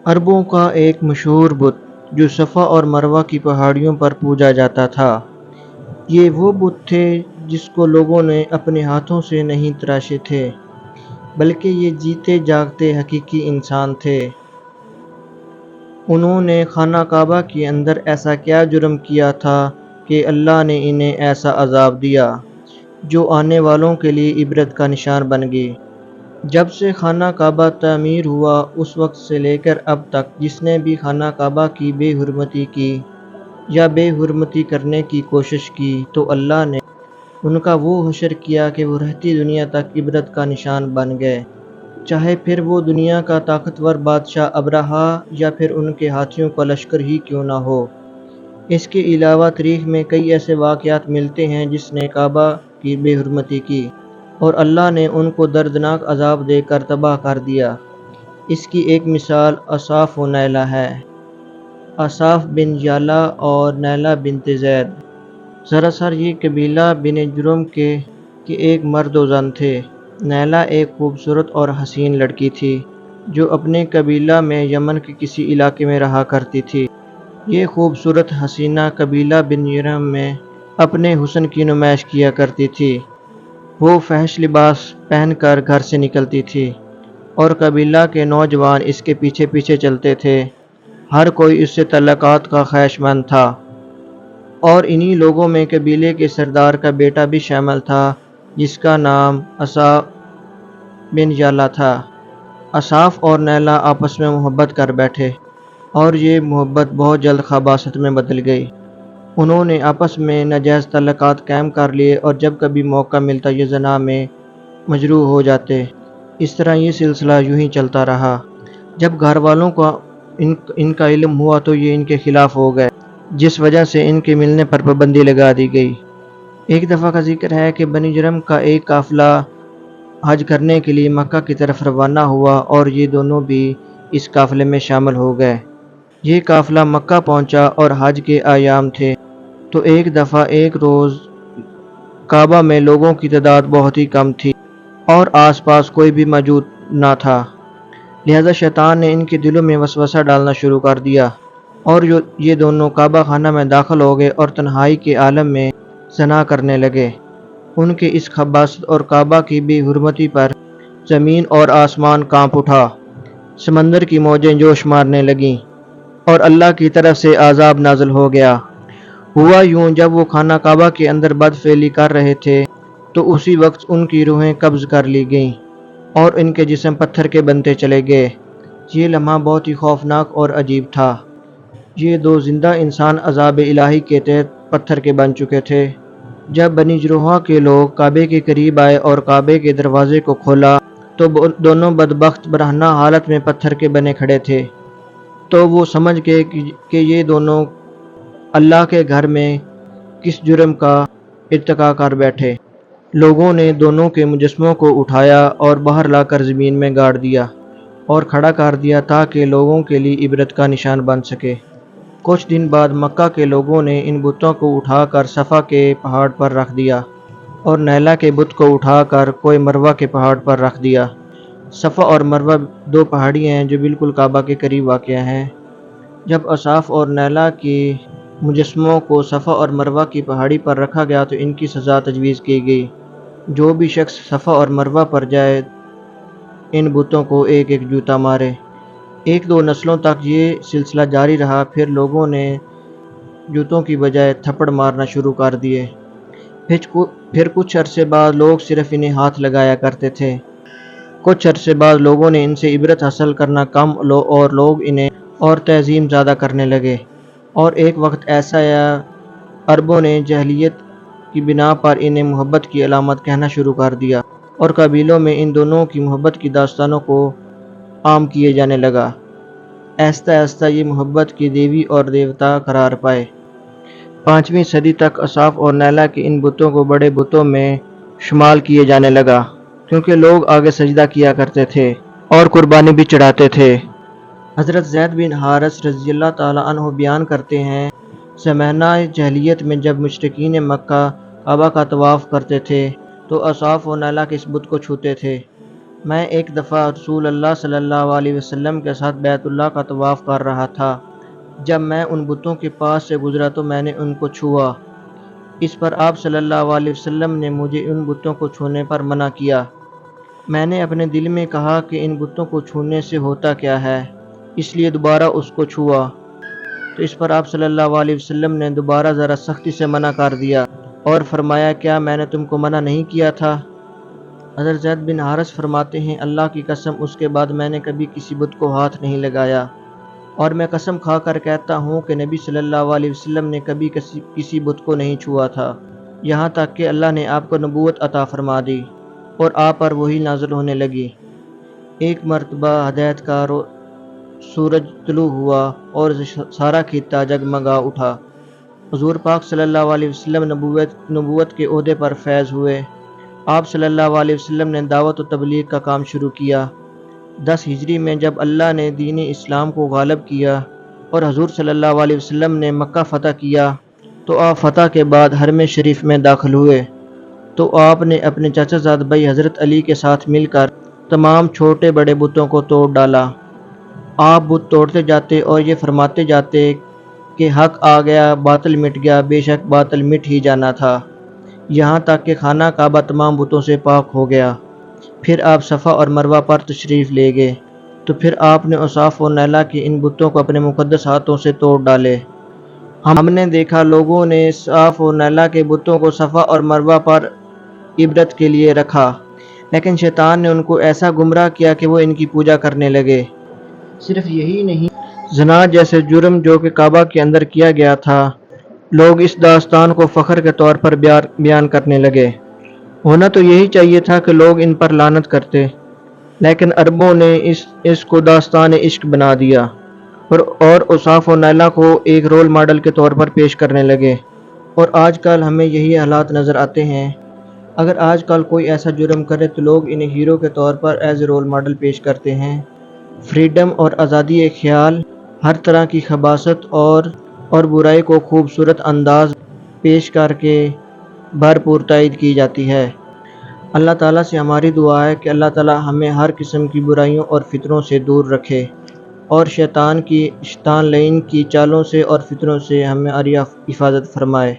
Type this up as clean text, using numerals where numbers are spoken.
عربوں کا ایک مشہور بت جو صفا اور مروہ کی پہاڑیوں پر پوجا جاتا تھا۔ یہ وہ بت تھے جس کو لوگوں نے اپنے ہاتھوں سے نہیں تراشے تھے، بلکہ یہ جیتے جاگتے حقیقی انسان تھے۔ انہوں نے خانہ کعبہ کے اندر ایسا کیا جرم کیا تھا کہ اللہ نے انہیں ایسا عذاب دیا جو آنے والوں کے لیے عبرت کا نشان بن گئی۔ جب سے خانہ کعبہ تعمیر ہوا اس وقت سے لے کر اب تک جس نے بھی خانہ کعبہ کی بے حرمتی کی یا بے حرمتی کرنے کی کوشش کی تو اللہ نے ان کا وہ حشر کیا کہ وہ رہتی دنیا تک عبرت کا نشان بن گئے، چاہے پھر وہ دنیا کا طاقتور بادشاہ ابرہہ یا پھر ان کے ہاتھیوں کا لشکر ہی کیوں نہ ہو۔ اس کے علاوہ تاریخ میں کئی ایسے واقعات ملتے ہیں جس نے کعبہ کی بے حرمتی کی اور اللہ نے ان کو دردناک عذاب دے کر تباہ کر دیا۔ اس کی ایک مثال اصاف و نیلہ ہے۔ اصاف بن یالا اور نیلہ بنت زید۔ سراسر یہ قبیلہ بن جرم کے ایک مرد و زن تھے۔ نیلہ ایک خوبصورت اور حسین لڑکی تھی جو اپنے قبیلہ میں یمن کے کسی علاقے میں رہا کرتی تھی۔ یہ خوبصورت حسینہ قبیلہ بن جرم میں اپنے حسن کی نمائش کیا کرتی تھی۔ وہ فحش لباس پہن کر گھر سے نکلتی تھی اور قبیلہ کے نوجوان اس کے پیچھے پیچھے چلتے تھے۔ ہر کوئی اس سے تعلقات کا خواہش مند تھا اور انہی لوگوں میں قبیلے کے سردار کا بیٹا بھی شامل تھا جس کا نام اصاف بن یالا تھا۔ اصاف اور نیلہ آپس میں محبت کر بیٹھے اور یہ محبت بہت جلد خباثت میں بدل گئی۔ انہوں نے آپس میں ناجائز تعلقات قائم کر لیے اور جب کبھی موقع ملتا یہ زنا میں مجروح ہو جاتے۔ اس طرح یہ سلسلہ یوں ہی چلتا رہا۔ جب گھر والوں کو ان کا علم ہوا تو یہ ان کے خلاف ہو گئے، جس وجہ سے ان کے ملنے پر پابندی لگا دی گئی۔ ایک دفعہ کا ذکر ہے کہ بنی جرم کا ایک قافلہ حج کرنے کے لیے مکہ کی طرف روانہ ہوا اور یہ دونوں بھی اس قافلے میں شامل ہو گئے۔ یہ قافلہ مکہ پہنچا اور حج کے ایام تھے تو ایک دفعہ ایک روز کعبہ میں لوگوں کی تعداد بہت ہی کم تھی اور آس پاس کوئی بھی موجود نہ تھا، لہذا شیطان نے ان کے دلوں میں وسوسہ ڈالنا شروع کر دیا اور یہ دونوں کعبہ خانہ میں داخل ہو گئے اور تنہائی کے عالم میں زنا کرنے لگے۔ ان کے اس خباثت اور کعبہ کی بے حرمتی پر زمین اور آسمان کانپ اٹھا، سمندر کی موجیں جوش مارنے لگیں اور اللہ کی طرف سے عذاب نازل ہو گیا۔ ہوا یوں جب وہ خانہ کعبہ کے اندر بد فعلی کر رہے تھے تو اسی وقت ان کی روحیں قبض کر لی گئیں اور ان کے جسم پتھر کے بنتے چلے گئے۔ یہ لمحہ بہت ہی خوفناک اور عجیب تھا۔ یہ دو زندہ انسان عذاب الہی کے تحت پتھر کے بن چکے تھے۔ جب بنی جروح کے لوگ کعبے کے قریب آئے اور کعبے کے دروازے کو کھولا تو دونوں بدبخت برہنہ حالت میں پتھر کے بنے کھڑے تھے، تو وہ سمجھ گئے کہ یہ دونوں اللہ کے گھر میں کس جرم کا ارتکاب کر بیٹھے۔ لوگوں نے دونوں کے مجسموں کو اٹھایا اور باہر لا کر زمین میں گاڑ دیا اور کھڑا کر دیا تاکہ لوگوں کے لیے عبرت کا نشان بن سکے۔ کچھ دن بعد مکہ کے لوگوں نے ان بتوں کو اٹھا کر صفا کے پہاڑ پر رکھ دیا اور نیلہ کے بت کو اٹھا کر کوہ مروہ کے پہاڑ پر رکھ دیا۔ صفا اور مروہ دو پہاڑیاں ہیں جو بالکل کعبہ کے قریب واقع ہیں۔ جب اصاف اور نیلہ کے مجسموں کو صفا اور مروہ کی پہاڑی پر رکھا گیا تو ان کی سزا تجویز کی گئی۔ جو بھی شخص صفا اور مروہ پر جائے ان بتوں کو ایک ایک جوتا مارے۔ ایک دو نسلوں تک یہ سلسلہ جاری رہا، پھر لوگوں نے جوتوں کی بجائے تھپڑ مارنا شروع کر دیے۔ پھر کچھ عرصے بعد لوگ صرف انہیں ہاتھ لگایا کرتے تھے۔ کچھ عرصے بعد لوگوں نے ان سے عبرت حاصل کرنا کم اور لوگ انہیں اور تعظیم زیادہ کرنے لگے، اور ایک وقت ایسا آیا عربوں نے جاہلیت کی بنا پر انہیں محبت کی علامت کہنا شروع کر دیا اور قبیلوں میں ان دونوں کی محبت کی داستانوں کو عام کیے جانے لگا۔ آہستہ آہستہ یہ محبت کی دیوی اور دیوتا قرار پائے۔ 5ویں صدی تک اصاف اور نیلہ کے ان بتوں کو بڑے بتوں میں شمار کیے جانے لگا کیونکہ لوگ آگے سجدہ کیا کرتے تھے اور قربانی بھی چڑھاتے تھے۔ حضرت زید بن حارث رضی اللہ تعالیٰ عنہ بیان کرتے ہیں، زمانہ جاہلیت میں جب مشرکین مکہ کعبہ کا طواف کرتے تھے تو اصاف و نیلہ کے اس بت کو چھوتے تھے میں ایک دفعہ رسول اللہ صلی اللہ علیہ وسلم کے ساتھ بیت اللہ کا طواف کر رہا تھا۔ جب میں ان بتوں کے پاس سے گزرا تو میں نے ان کو چھوا۔ اس پر آپ صلی اللہ علیہ وسلم نے مجھے ان بتوں کو چھونے پر منع کیا۔ میں نے اپنے دل میں کہا کہ ان بتوں کو چھونے سے ہوتا کیا ہے، اس لیے دوبارہ اس کو چھوا، تو اس پر آپ صلی اللہ علیہ وسلم نے دوبارہ ذرا سختی سے منع کر دیا اور فرمایا، کیا میں نے تم کو منع نہیں کیا تھا؟ حضرت زید بن حارث فرماتے ہیں، اللہ کی قسم اس کے بعد میں نے کبھی کسی بت کو ہاتھ نہیں لگایا، اور میں قسم کھا کر کہتا ہوں کہ نبی صلی اللہ علیہ وسلم نے کبھی کسی بت کو نہیں چھوا تھا، یہاں تک کہ اللہ نے آپ کو نبوت عطا فرما دی اور آپ پر وحی نازل ہونے لگی۔ ایک مرتبہ ہدایت کا سورج طلوع ہوا اور سارا خطہ جگمگا اٹھا۔ حضور پاک صلی اللہ علیہ وسلم نبوت کے عہدے پر فیض ہوئے۔ آپ صلی اللہ علیہ وسلم نے دعوت و تبلیغ کا کام شروع کیا۔ 10 ہجری میں جب اللہ نے دین اسلام کو غالب کیا اور حضور صلی اللہ علیہ وسلم نے مکہ فتح کیا تو آپ فتح کے بعد حرم شریف میں داخل ہوئے تو آپ نے اپنے چچا زاد بھائی حضرت علی کے ساتھ مل کر تمام چھوٹے بڑے بتوں کو توڑ ڈالا۔ آپ بت توڑتے جاتے اور یہ فرماتے جاتے کہ حق آ گیا، باطل مٹ گیا، بے شک باطل مٹ ہی جانا تھا، یہاں تک کہ خانہ کعبہ تمام بتوں سے پاک ہو گیا۔ پھر آپ صفا اور مروہ پر تشریف لے گئے تو پھر آپ نے اوصاف و نیلا کے ان بتوں کو اپنے مقدس ہاتھوں سے توڑ ڈالے۔ ہم نے دیکھا لوگوں نے صاف و نیلا کے بتوں کو صفا اور مروہ پر عبادت کے لیے رکھا، لیکن شیطان نے ان کو ایسا گمراہ کیا کہ وہ ان کی پوجا کرنے لگے۔ صرف یہی نہیں، زنا جیسے جرم جو کہ کعبہ کے اندر کیا گیا تھا، لوگ اس داستان کو فخر کے طور پر بیان کرنے لگے۔ ہونا تو یہی چاہیے تھا کہ لوگ ان پر لعنت کرتے، لیکن عربوں نے اس کو داستان عشق بنا دیا اور اوصاف و نیلا کو ایک رول ماڈل کے طور پر پیش کرنے لگے، اور آج کل ہمیں یہی حالات نظر آتے ہیں۔ اگر آج کل کوئی ایسا جرم کرے تو لوگ انہیں ہیرو کے طور پر ایز اے رول ماڈل پیش کرتے ہیں۔ فریڈم اور آزادی خیال، ہر طرح کی خباثت اور برائی کو خوبصورت انداز پیش کر کے بھرپور تائید کی جاتی ہے۔ اللہ تعالیٰ سے ہماری دعا ہے کہ اللہ تعالیٰ ہمیں ہر قسم کی برائیوں اور فتنوں سے دور رکھے، اور شیطان لعین کی چالوں سے اور فتنوں سے ہماری حفاظت فرمائے۔